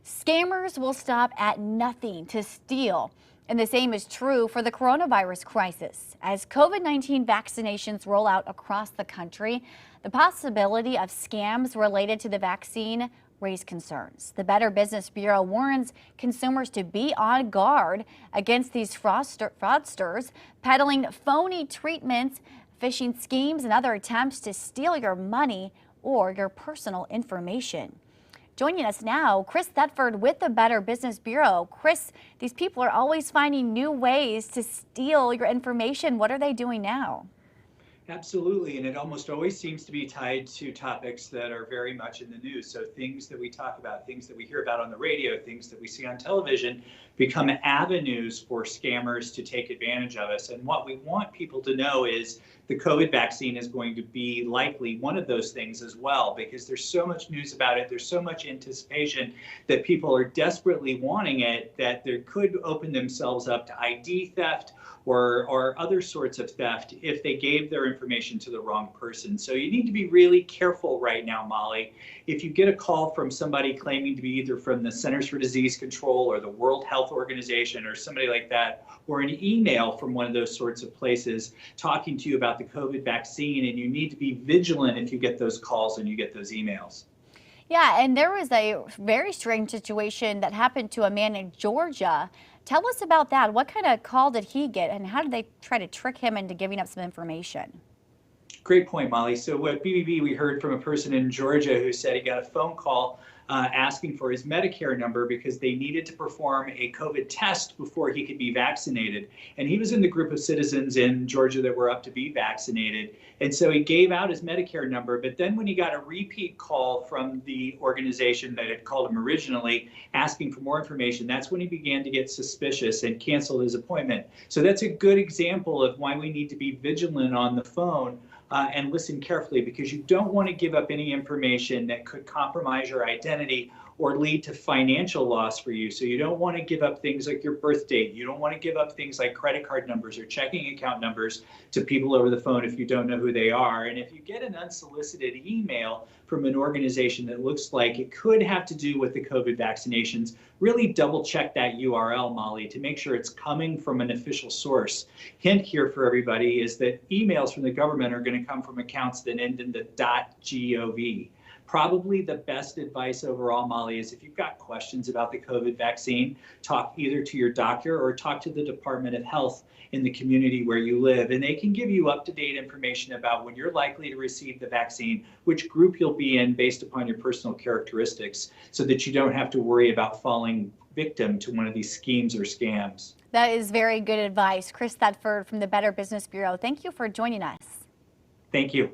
Scammers will stop at nothing to steal. And the same is true for the coronavirus crisis. As COVID-19 vaccinations roll out across the country, the possibility of scams related to the vaccine raise concerns. The Better Business Bureau warns consumers to be on guard against these fraudsters peddling phony treatments, phishing schemes, and other attempts to steal your money or your personal information. Joining us now, Chris Thetford with the Better Business Bureau. Chris, these people are always finding new ways to steal your information. What are they doing now? Absolutely, and it almost always seems to be tied to topics that are very much in the news. So things that we talk about, things that we hear about on the radio, things that we see on television become avenues for scammers to take advantage of us. And what we want people to know is the COVID vaccine is going to be likely one of those things as well, because there's so much news about it, there's so much anticipation that people are desperately wanting it that there could open themselves up to ID theft or other sorts of theft if they gave their information to the wrong person. So you need to be really careful right now, Molly. If you get a call from somebody claiming to be either from the Centers for Disease Control or the World Health Organization or somebody like that, or an email from one of those sorts of places talking to you about the COVID vaccine, and you need to be vigilant if you get those calls and you get those emails. Yeah, and there was a very strange situation that happened to a man in Georgia. Tell us about that. What kind of call did he get, and how did they try to trick him into giving up some information? Great point, Molly. So at BBB, we heard from a person in Georgia who said he got a phone call asking for his Medicare number because they needed to perform a COVID test before he could be vaccinated. And he was in the group of citizens in Georgia that were up to be vaccinated. And so he gave out his Medicare number. But then when he got a repeat call from the organization that had called him originally asking for more information, that's when he began to get suspicious and canceled his appointment. So that's a good example of why we need to be vigilant on the phone and listen carefully, because you don't want to give up any information that could compromise your identity or lead to financial loss for you. So you don't want to give up things like your birth date. You don't want to give up things like credit card numbers or checking account numbers to people over the phone if you don't know who they are. And if you get an unsolicited email from an organization that looks like it could have to do with the COVID vaccinations, really double check that URL, Molly, to make sure it's coming from an official source. Hint here for everybody is that emails from the government are going to come from accounts that end in the .gov. Probably the best advice overall, Molly, is if you've got questions about the COVID vaccine, talk either to your doctor or talk to the Department of Health in the community where you live. And they can give you up-to-date information about when you're likely to receive the vaccine, which group you'll be in based upon your personal characteristics, so that you don't have to worry about falling victim to one of these schemes or scams. That is very good advice. Chris Thetford from the Better Business Bureau. Thank you for joining us. Thank you.